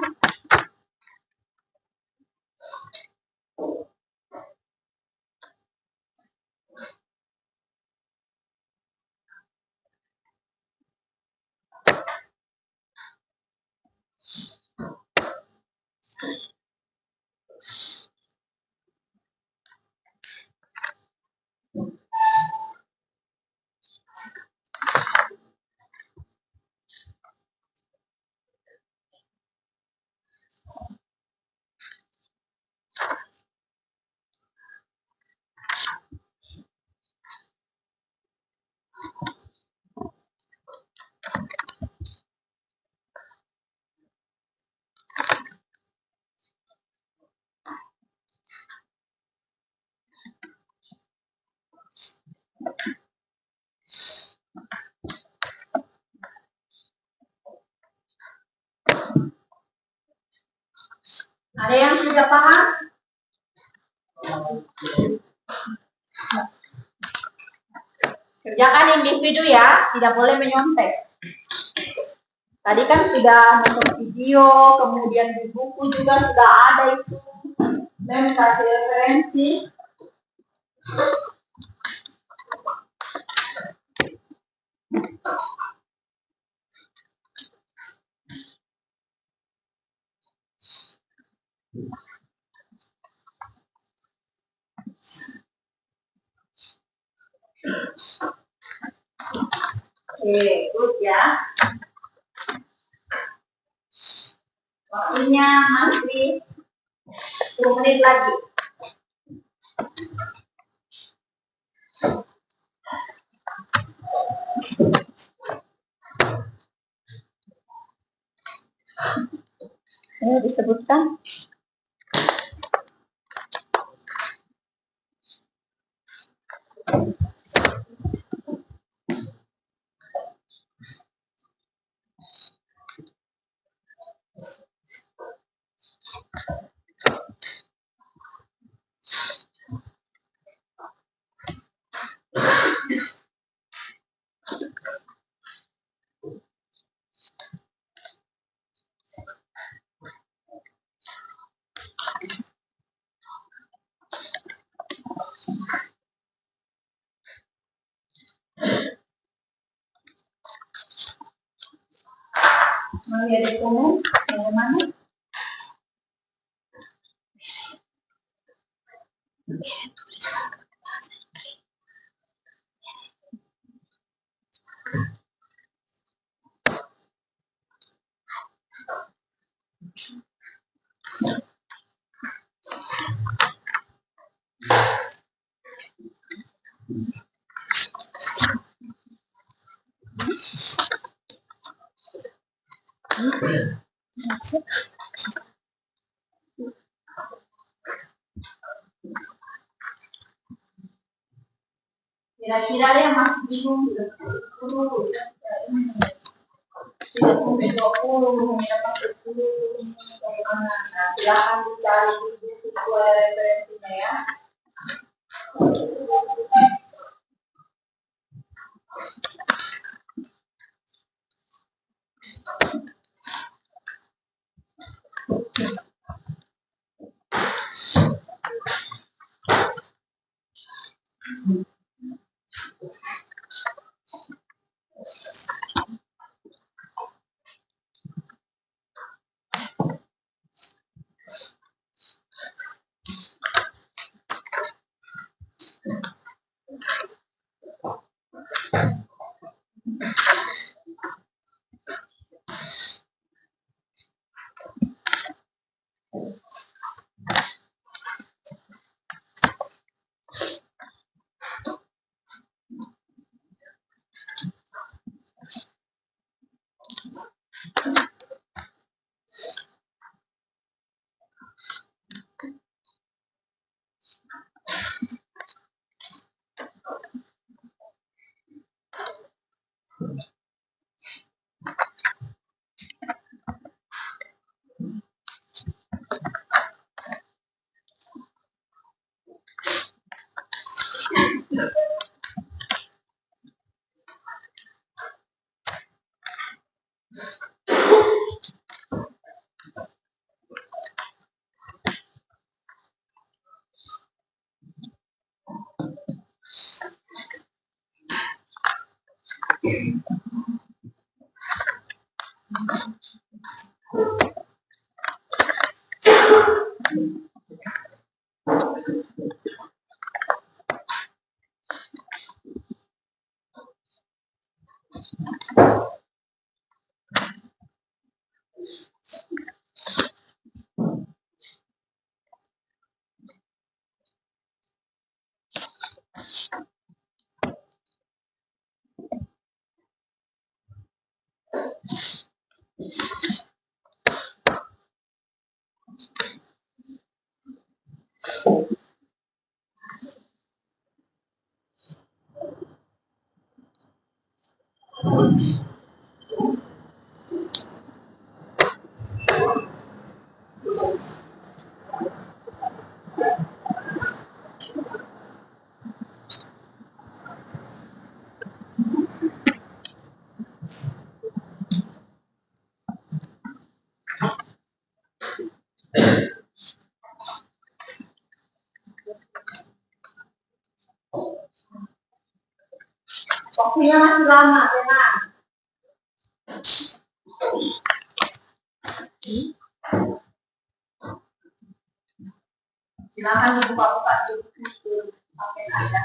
Ada yang sudah paham? Kerjakan individu ya, tidak boleh menyontek. Tadi kan sudah nonton video, kemudian di buku juga sudah ada itu. Mem kasih referensi. Oke, good ya. Waktunya masih 10 menit lagi. Ini disebutkan melihat dokumen bagaimana? Kira-kira ada yang masih bingung tidak sampai 20 hanya dapat 10 ini bagaimana? Nah, silakan dicari di buku ada referensinya ya. Waktunya masih lama, tenang. Silakan dibuka-buka dulu sampai ada.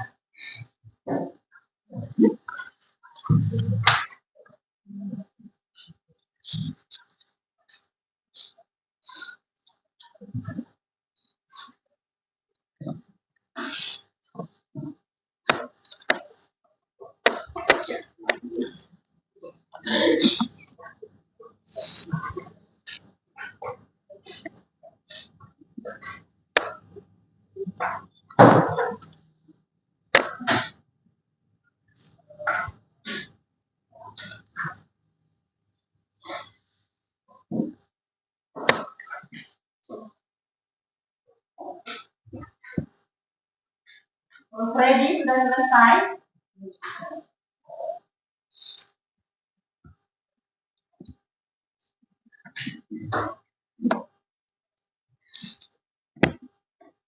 Ready, sudah selesai?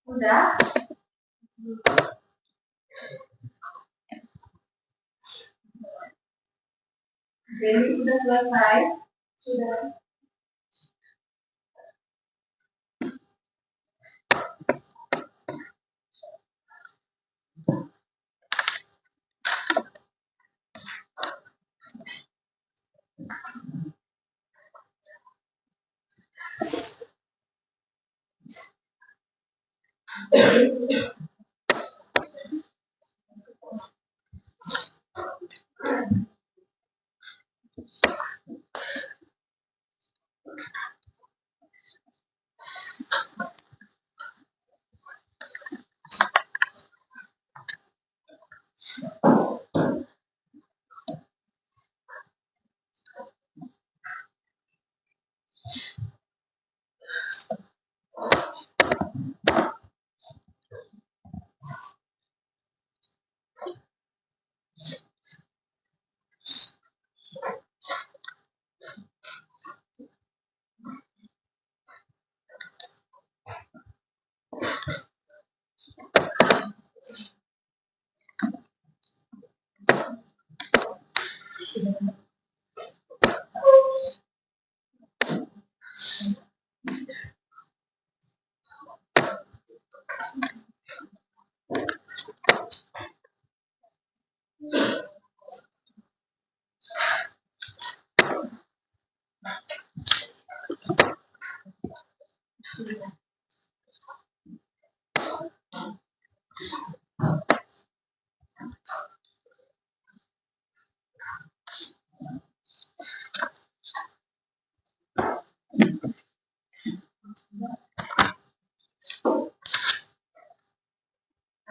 Sudah? Ready, sudah selesai? Sudah.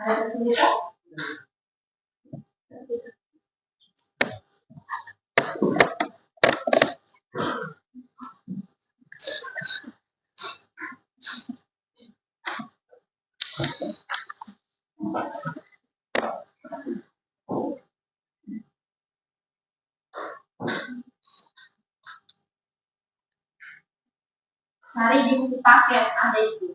Ada kesulitan? Cari di buku paket, ada itu.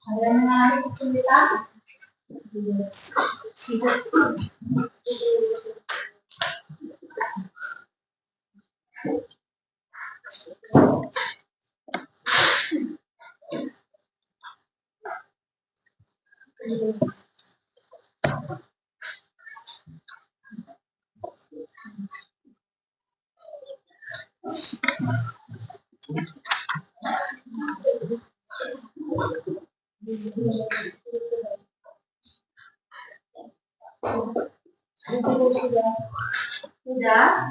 Ada yang menarik kesulitan?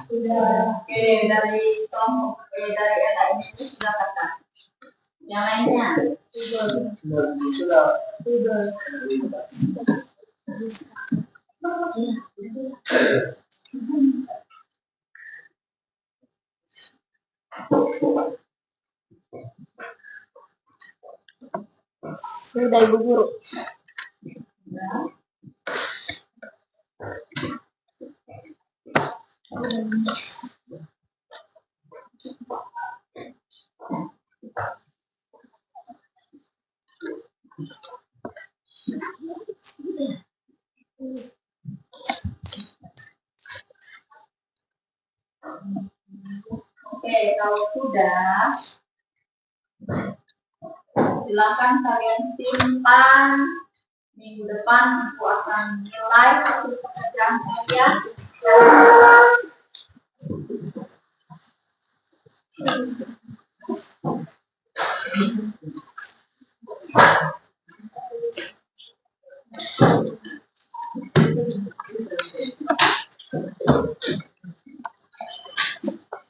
Sudah. Oke, dari kelompok dari Ella ini sudah kata. Yang lainnya, sudah Ibu Guru. Oke, kalau sudah, silakan kalian simpan. Minggu depan aku akan nilai hasil pekerjaan kalian.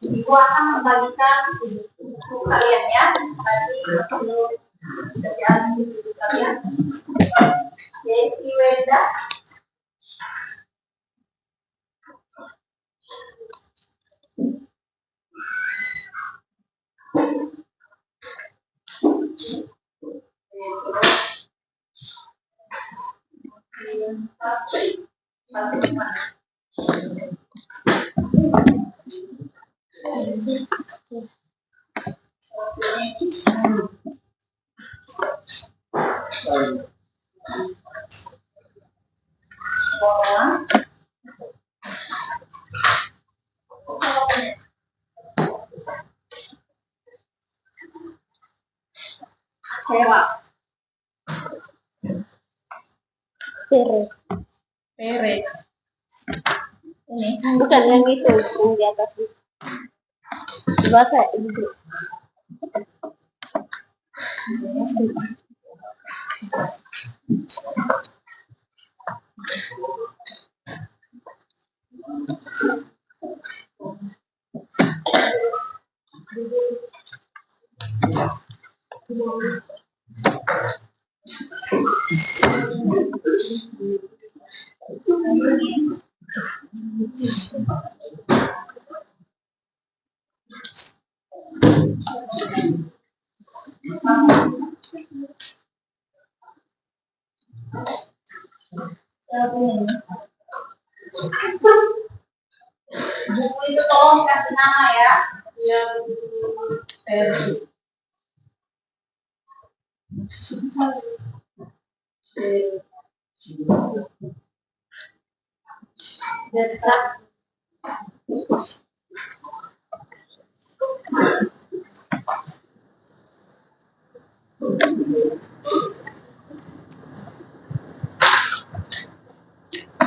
Ibu akan membagikan buku kalian ya, bagi pekerjaan buku kalian. Jadi Wenda, Hewa, Pere. Ini bukan yang itu, yang di atas itu. Bahasa Ibu. Buku itu tolong dikasih nama ya. Dia versi.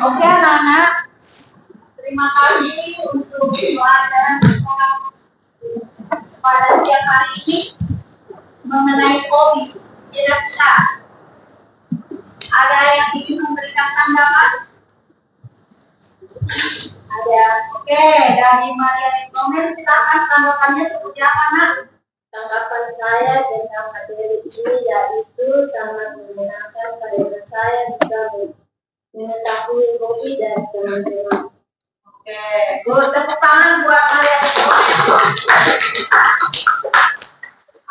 Oke anak-anak, terima kasih untuk pelajaran kita pada siang hari ini mengenai hobi kira-kira ada yang ingin memberikan tanggapan? Ada. Oke, dari Maria di komen silakan tanggapannya seperti apa, Nak? Tanggapan saya tentang materi ini yaitu sangat menyenangkan karena saya bisa mengetahui hobi dari teman-teman. Oke, good. Tepuk tangan buat Maria di komen.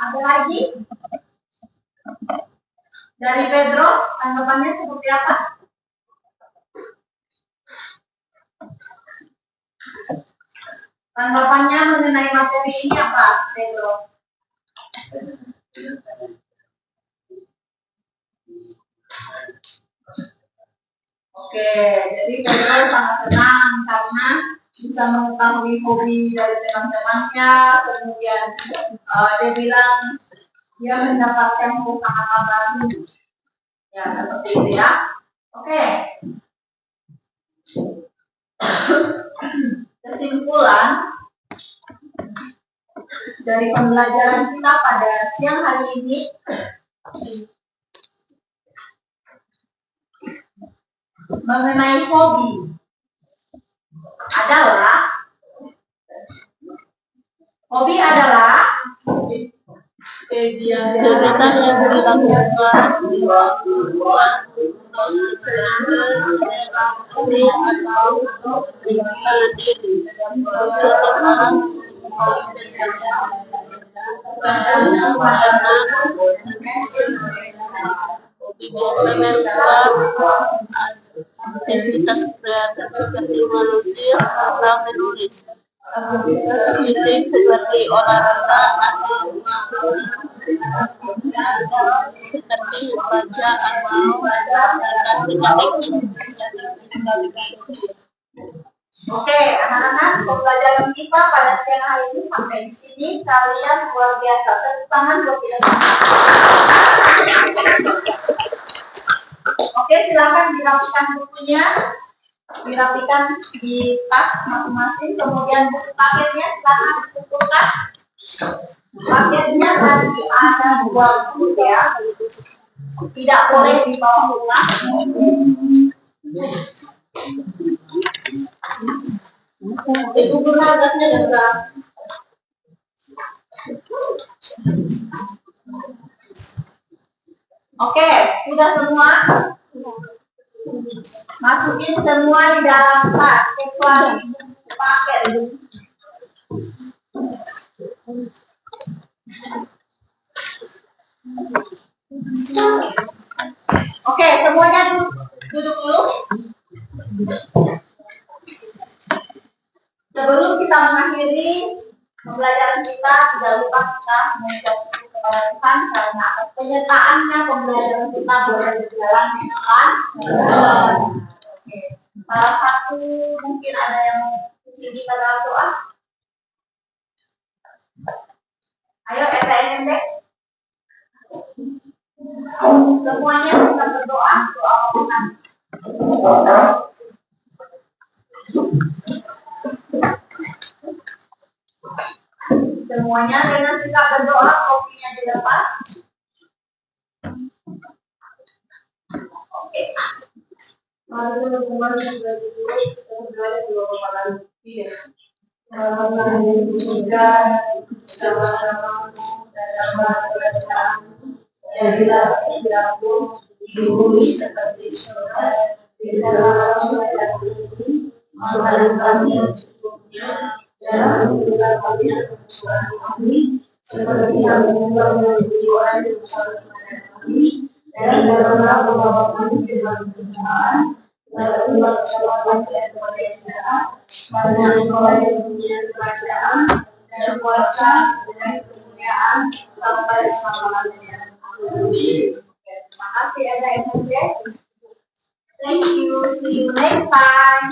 Ada lagi? Dari Pedro, tanggapannya seperti apa? Tanggapannya mengenai materi ini apa, Pedro? Oke, jadi Pedro sangat senang karena bisa mengetahui hobi dari teman-temannya, kemudian dia bilang dia mendapatkan pengalaman baru. Ya, seperti itu ya. Oke. Kesimpulan dari pembelajaran kita pada siang hari ini mengenai hobi adalah kegiatan yang dilakukan di waktu luang untuk berrekreasi atau menghibur diri seseorang biasa berupa aktivitas kreatif seperti melukis atau menulis, aktivitas fisik seperti olahraga atau seperti membaca atau melakukan teknik. Oke, anak-anak, pembelajaran kita pada siang hari ini sampai di sini. Kalian luar biasa. Tepuk tangan buat kita. Oke, silakan dirapikan bukunya, dirapikan di tas masing-masing. Kemudian buku paketnya silakan dikumpulkan. Paketnya tadi ada 2 buku ya, tidak boleh dibawa pulang. Itu harganya juga. Oke, sudah semua? Masukin semua di dalam tas, kecuali paket. Oke, semuanya duduk dulu. Sebelum kita mengakhiri pembelajaran kita, tidak lupa kita mengucapkan kepada Tuhan karena atas penyertaannya pembelajaran kita boleh berjalan dengan lancar. Oke. Salah satu mungkin ada yang tinggi pada doa. Ayo SNMD. Semuanya kita berdoa, doa Tuhan. Semuanya dengan sikap berdoa, kopinya di depan. Oke. Mari kita kembali ke kita berdoa dua kali. Selamat juga sama-sama dan jadilah hidupku di bumi seperti surga di dalam ini makanan kami yang secukupnya dan juga kami yang kesukaan kami seperti yang meninggal dari jiwa yang bersama kami dan janganlah membawa kami ke dalam pencobaan dan bersama dan kemuliaan karena Engkau yang punya kerajaan dan kuasa dan kemuliaan sampai selama-lamanya. Terima kasih SNMD. Thank you. See you next time.